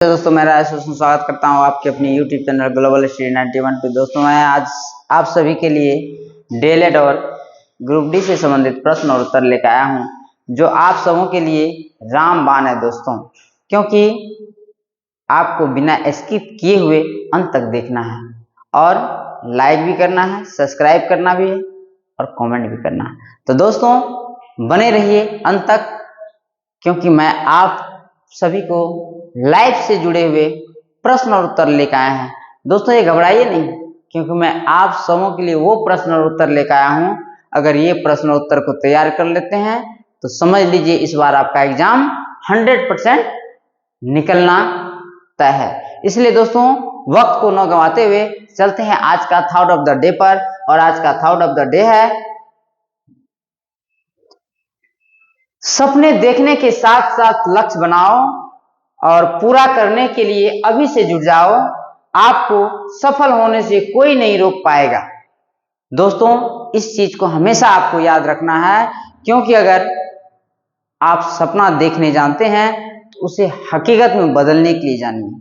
दोस्तों मेरा स्वागत करता हूं आपके अपनी YouTube चैनल ग्लोबल स्टडी 91 पे। दोस्तों मैं आज आप सभी के लिए डीएलएड और ग्रुप डी से संबंधित प्रश्न और उत्तर लेकर आया हूं, जो आप सबों के लिए रामबाण है दोस्तों, क्योंकि आपको बिना स्किप किए हुए अंत तक देखना है और लाइक भी करना है, सब्सक्राइब करना भी है और कमेंट भी करना है। तो दोस्तों बने रहिए अंत तक, क्योंकि मैं आप सभी को लाइव से जुड़े हुए प्रश्न और उत्तर लेकर आए हैं। दोस्तों ये घबराइए नहीं, क्योंकि मैं आप सबों के लिए वो प्रश्न और उत्तर लेकर आया हूं। अगर ये प्रश्न और उत्तर को तैयार कर लेते हैं तो समझ लीजिए इस बार आपका एग्जाम 100% निकलना तय है। इसलिए दोस्तों वक्त को न गंवाते हुए चलते हैं आज का थॉट ऑफ द डे पर। और आज का थॉट ऑफ द डे है, सपने देखने के साथ साथ लक्ष्य बनाओ और पूरा करने के लिए अभी से जुट जाओ। आपको सफल होने से कोई नहीं रोक पाएगा। दोस्तों इस चीज को हमेशा आपको याद रखना है, क्योंकि अगर आप सपना देखने जानते हैं तो उसे हकीकत में बदलने के लिए जानिए,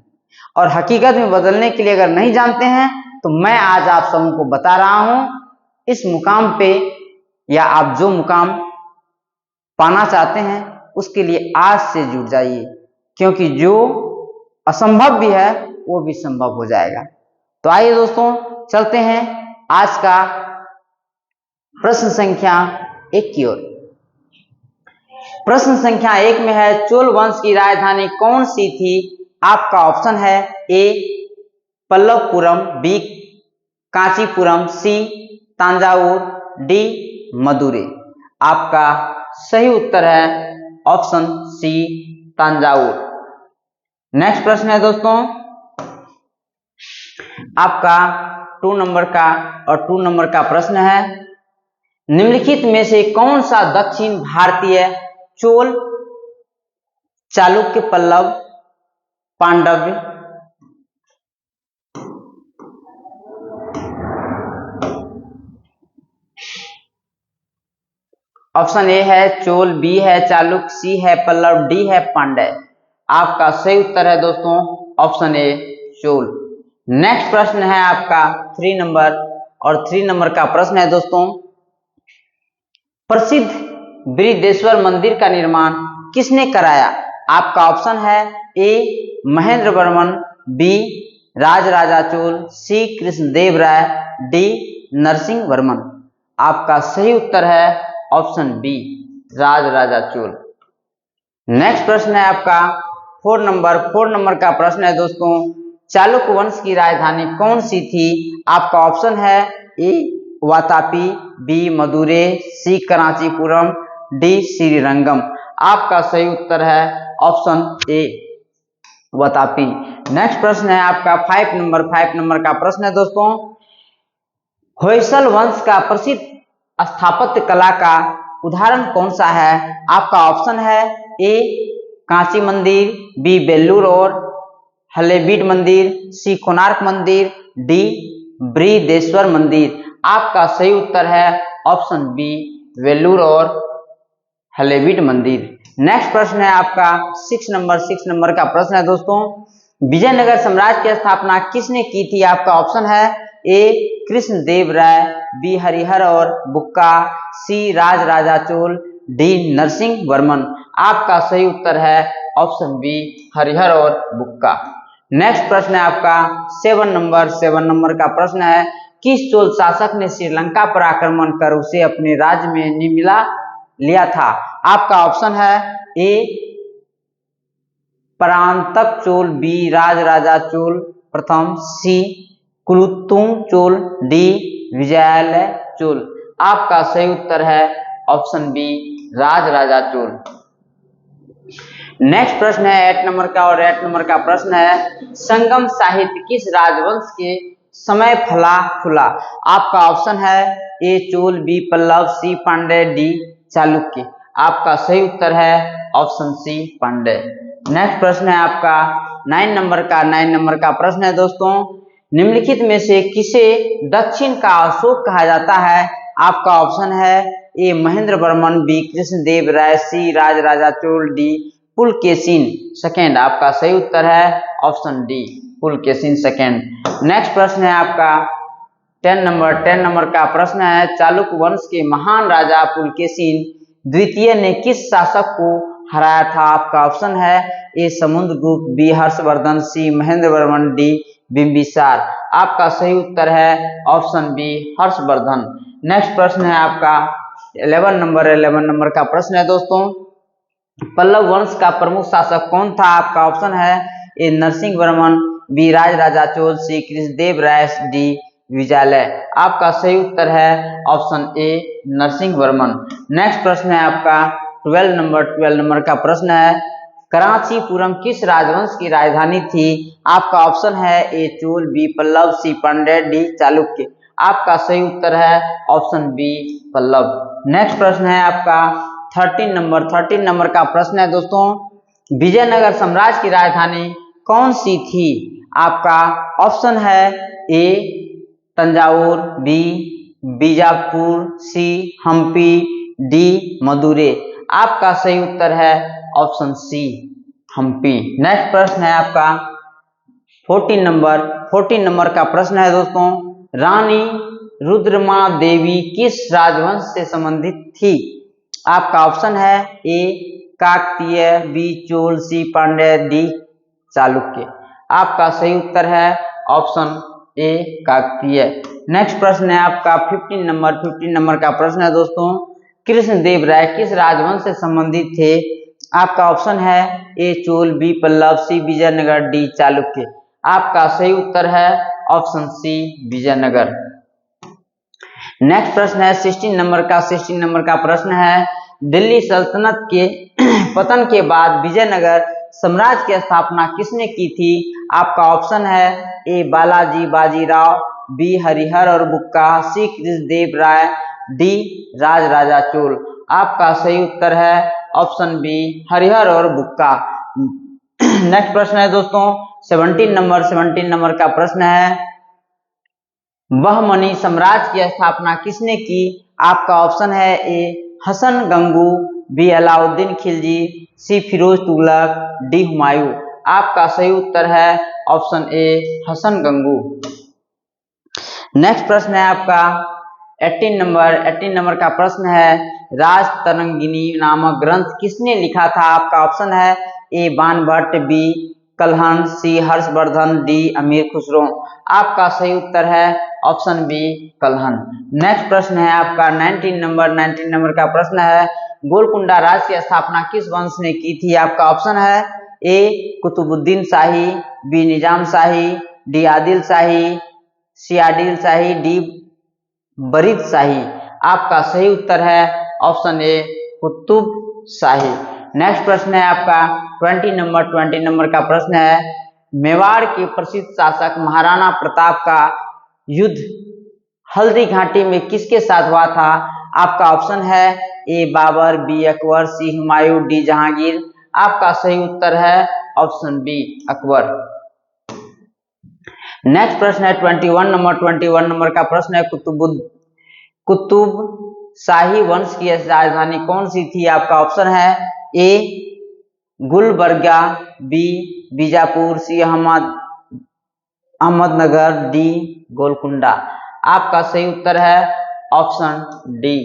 और हकीकत में बदलने के लिए अगर नहीं जानते हैं तो मैं आज आप सबको बता रहा हूं इस मुकाम पे, या आप जो मुकाम पाना चाहते हैं उसके लिए आज से जुट जाइए, क्योंकि जो असंभव भी है वो भी संभव हो जाएगा। तो आइए दोस्तों चलते हैं आज का प्रश्न संख्या 1 की ओर। प्रश्न संख्या 1 में है, चोल वंश की राजधानी कौन सी थी? आपका ऑप्शन है ए पल्लवपुरम, बी कांचीपुरम, सी तंजावुर, डी मदुरै। आपका सही उत्तर है ऑप्शन सी तंजावुर। नेक्स्ट प्रश्न है दोस्तों आपका 2 नंबर का, और 2 नंबर का प्रश्न है, निम्नलिखित में से कौन सा दक्षिण भारतीय चोल, चालुक्य, पल्लव, पांडव, ऑप्शन ए है चोल, बी है चालुक्य, सी है पल्लव, डी है पांड्य। आपका सही उत्तर है दोस्तों ऑप्शन ए चोल। नेक्स्ट प्रश्न है आपका 3 नंबर, और 3 नंबर का प्रश्न है दोस्तों, प्रसिद्ध बृहदेश्वर मंदिर का निर्माण किसने कराया? आपका ऑप्शन है A Mahendra Varman, B Rajaraja Chola, C Krishnadeva Raya, D Narasimha Varman. आपका सही उत्तर है option B Rajaraja Chola. Next प्रश्न है आपका 4 नंबर का प्रश्न है दोस्तों, चालुक्य वंश की राजधानी कौन सी थी? आपका ऑप्शन है ए वातापी, बी मदुरै, सी कांचीपुरम, डी श्रीरंगम। आपका सही उत्तर है ऑप्शन ए वातापी। नेक्स्ट प्रश्न है आपका 5 नंबर का प्रश्न है दोस्तों, होयसल वंश का प्रसिद्ध स्थापत्य कला का उदाहरण कौन सा है? आपका ऑप्शन है ए कांची मंदिर, बी बेल्लूर और हलेबीड मंदिर, सी कोणार्क मंदिर, डी बृहदेश्वर मंदिर। आपका सही उत्तर है ऑप्शन बी वेल्लूर और हलेबीड मंदिर। नेक्स्ट प्रश्न है आपका 6 नंबर का प्रश्न है दोस्तों, विजयनगर साम्राज्य की स्थापना किसने की थी? आपका ऑप्शन है ए कृष्णदेव राय, बी हरिहर और बुक्का, सी राजराजा चोल, डी नरसिंह वर्मन। आपका सही उत्तर है ऑप्शन बी हरिहर और बुक्का। नेक्स्ट प्रश्न है आपका 7 नंबर का प्रश्न है, किस चोल शासक ने श्रीलंका पर आक्रमण कर उसे अपने राज्य में मिला लिया था? आपका ऑप्शन है ए परांतक चोल, बी राजराजा चोल प्रथम, सी कुलोत्तुंग चोल, डी विजयालय चोल। आपका सही उत्तर है option B Rajaraja Chola. Next प्रश्न है 8 नंबर का, और 8 नंबर का प्रश्न है, संगम साहित्य किस राजवंश के समय फला फूला? आपका ऑप्शन है ए चोल, बी पल्लव, सी पांड्य, डी चालुक्य। आपका सही उत्तर है ऑप्शन सी पांड्य। नेक्स्ट प्रश्न है आपका 9 नंबर का प्रश्न है दोस्तों, निम्नलिखित में से किसे दक्षिण का अशोक कहा जाता है? आपका ऑप्शन है A Mahendra Varman, B Krishnadeva Rai, C Rajaraja Chola, D Pulakeshin second. आपका सही उत्तर है option D, Pulakeshin second. Next प्रश्न है आपका 10 नंबर का प्रश्न है, चालुक्य वंश के महान राजा पुलकेशिन द्वितीय ने किस शासक को हराया था? आपका ऑप्शन है ए समुद्रगुप्त, बी हर्षवर्धन, सी महेंद्र वर्मन, डी बिंबिसार। आपका सही उत्तर है ऑप्शन बी, हर्षवर्धन। नेक्स्ट प्रश्न है आपका 11 नंबर का प्रश्न है दोस्तों, पल्लव वंश का प्रमुख शासक कौन था? आपका ऑप्शन है A Narasimha Varman, B Rajaraja Chola, C Krishnadeva Raya, D Vijayalaya. आपका सही उत्तर है option A, Narasimha Varman. Next प्रश्न है आपका 12 नंबर का प्रश्न है, कराचीपुरम किस राजवंश की राजधानी थी? आपका ऑप्शन है ए चोल, बी पल्लव, सी पांड्य, डी चालुक्य। आपका सही उत्तर है ऑप्शन बी, पल्लव। नेक्स्ट प्रश्न है आपका 13 नंबर का प्रश्न है दोस्तों, विजयनगर साम्राज्य की राजधानी कौन सी थी? आपका ऑप्शन है ए तंजावुर, बी बीजापुर, सी हम्पी, डी मदुरै। आपका सही उत्तर है ऑप्शन सी, हम्पी। नेक्स्ट प्रश्न है आपका 14 नंबर का प्रश्न है दोस्तों, रानी रुद्रमा देवी किस राजवंश से संबंधित थी? आपका ऑप्शन है ए काकतीय, बी चोल, सी पांड्य, डी चालुक्य। आपका सही उत्तर है ऑप्शन ए, काकतीय। नेक्स्ट प्रश्न है आपका 15 नंबर का प्रश्न है दोस्तों, कृष्णदेव राय किस राजवंश से संबंधित थे? आपका ऑप्शन है ए चोल, बी पल्लव, सी विजयनगर, डी चालुक्य। आपका सही उत्तर है ऑप्शन सी, विजयनगर। नेक्स्ट प्रश्न है 16 नंबर का प्रश्न है, दिल्ली सल्तनत के पतन के बाद विजयनगर साम्राज्य की स्थापना किसने की थी? आपका ऑप्शन है ए बालाजी बाजीराव, बी हरिहर और बुक्का, सी कृष्णदेव राय, डी राजराजा चोल। आपका सही उत्तर है ऑप्शन बी, हरिहर और बुक्का। नेक्स्ट प्रश्न है दोस्तों 17 नंबर का प्रश्न है, बहमनी साम्राज्य की स्थापना किसने की? आपका ऑप्शन है A Hasan Gangu, B Alauddin Khilji, C Firoz Tughlaq, D Humayun. आपका सही उत्तर है option A, Hasan Gangu. Next प्रश्न है आपका 18 नंबर का प्रश्न है, राजतरंगिणी नामक ग्रंथ किसने लिखा था? आपका ऑप्शन है ए बाणभट्ट, बी कलहन, सी हर्षवर्धन, डी अमीर खुसरो। आपका सही उत्तर है ऑप्शन बी, कलहन। नेक्स्ट प्रश्न है आपका 19 नंबर का प्रश्न है, गोलकुंडा राज्य की स्थापना किस वंश ने की थी? आपका ऑप्शन है ए कुतुबुद्दीन शाही, बी निजाम शाही, डी आदिल शाही, सी आदिल शाही, डी बरीद शाही। आपका सही उत्तर है ऑप्शन ए, कुतुब शाही। नेक्स्ट प्रश्न है आपका 20 नंबर का प्रश्न है, मेवाड़ के प्रसिद्ध शासक महाराणा प्रताप का युद्ध हल्दी घाटी में किसके साथ हुआ था? आपका ऑप्शन है ए बाबर, बी अकबर, सी हुमायूं, डी जहांगीर। आपका सही उत्तर है ऑप्शन बी, अकबर। नेक्स्ट प्रश्न है 21 नंबर का प्रश्न है, कुतुब शाही वंश की राजधानी कौन सी थी? आपका ऑप्शन है ए गुलबर्गा, बी बीजापुर, सी अहमदनगर, डी गोलकुंडा। आपका सही उत्तर है ऑप्शन डी।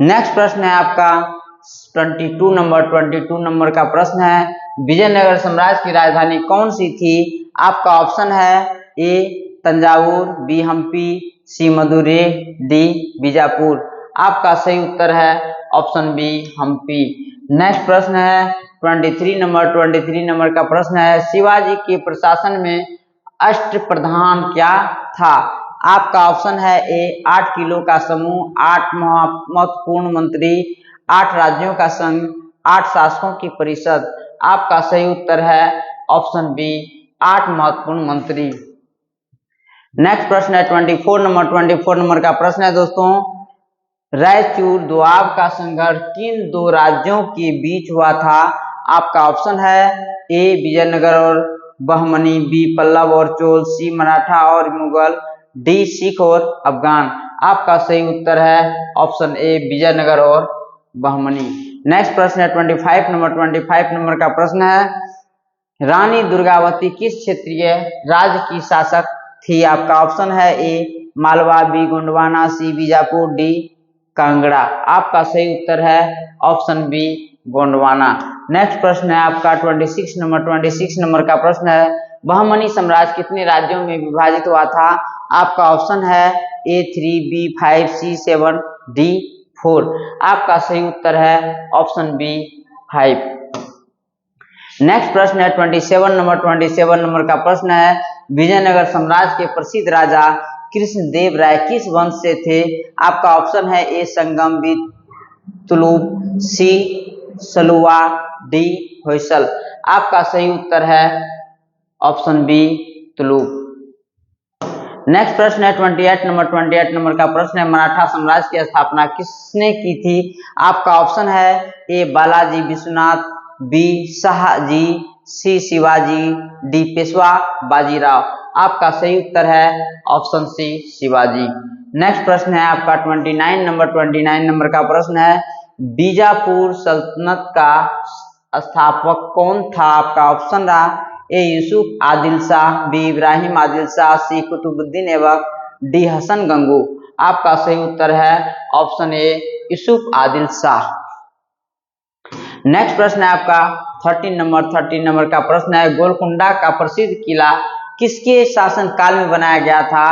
नेक्स्ट प्रश्न है आपका 22 नंबर का प्रश्न है, विजयनगर साम्राज्य की राजधानी कौन सी थी? आपका ऑप्शन है ए तंजावुर, बी हम्पी, सी मदुरै, डी बीजापुर। आपका सही उत्तर है ऑप्शन बी, हम्पी। नेक्स्ट प्रश्न है 23 नंबर का प्रश्न है, शिवाजी के प्रशासन में अष्टप्रधान क्या था? आपका ऑप्शन है ए 8 किलो का समूह, 8 महत्वपूर्ण मंत्री, 8 राज्यों का संघ, 8 शासकों की परिषद। आपका सही उत्तर है ऑप्शन बी, 8 महत्वपूर्ण मंत्री। नेक्स्ट प्रश्न है 24 नंबर का प्रश्न है दोस्तों, रायचूर दोआब का संघर्ष किन 2 राज्यों के बीच हुआ था? आपका ऑप्शन है ए विजयनगर और बहमनी, बी पल्लव और चोल, सी मराठा और मुगल, डी सिख और अफगान। आपका सही उत्तर है ऑप्शन ए, विजयनगर और बहमनी। नेक्स्ट प्रश्न है 25 नंबर का प्रश्न है, रानी दुर्गावती किस क्षेत्रीय राज्य की शासक थी? आपका ऑप्शन है ए मालवा, बी गोंडवाना, सी बीजापुर, डी कांगड़ा। आपका सही उत्तर है ऑप्शन बी गोंडवाना। नेक्स्ट प्रश्न है आपका 26 नंबर का प्रश्न है, बहमनी साम्राज्य कितने राज्यों में विभाजित हुआ था? आपका ऑप्शन है ए 3, बी 5, सी 7, डी 4। आपका सही उत्तर है ऑप्शन बी 5। नेक्स्ट प्रश्न है 27 नंबर का प्रश्न है, विजयनगर साम्राज्य के प्रसिद्ध राजा कृष्णदेव राय किस वंश से थे? आपका ऑप्शन है ए संगम, बी तुलुप, सी सलुवा, डी होयसल। आपका सही उत्तर है ऑप्शन बी तुलुप। नेक्स्ट प्रश्न है 28 नंबर का प्रश्न है, मराठा साम्राज्य की स्थापना किसने की थी? आपका ऑप्शन है ए बालाजी विश्वनाथ, बी शाहजी, सी शिवाजी, डी पेशवा बाजीराव। आपका सही उत्तर है ऑप्शन सी शिवाजी। नेक्स्ट प्रश्न है आपका 29 नंबर का प्रश्न है, बीजापुर सल्तनत का स्थापक कौन था? आपका ऑप्शन रहा ए यूसुफ आदिल शाह, बी इब्राहिम आदिल शाह, सी कुतुबुद्दीन ऐबक, डी हसन गंगू। आपका सही उत्तर है ऑप्शन ए यूसुफ आदिल शाह। नेक्स्ट प्रश्न है आपका 13 नंबर का प्रश्न है, गोलकुंडा का प्रसिद्ध किला किसके शासन काल में बनाया गया था?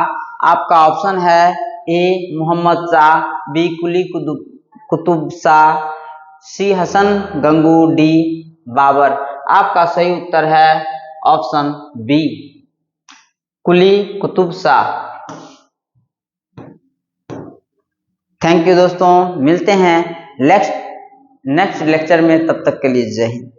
आपका ऑप्शन है A Mohammad Shah, B Quli Qutub Shah, C Hasan Gangu, D Babur. आपका सही उत्तर है option B Quli Qutub Shah. Thank you दोस्तों, मिलते हैं नेक्स्ट लेक्चर में, तब तक के लिए जय हिंद।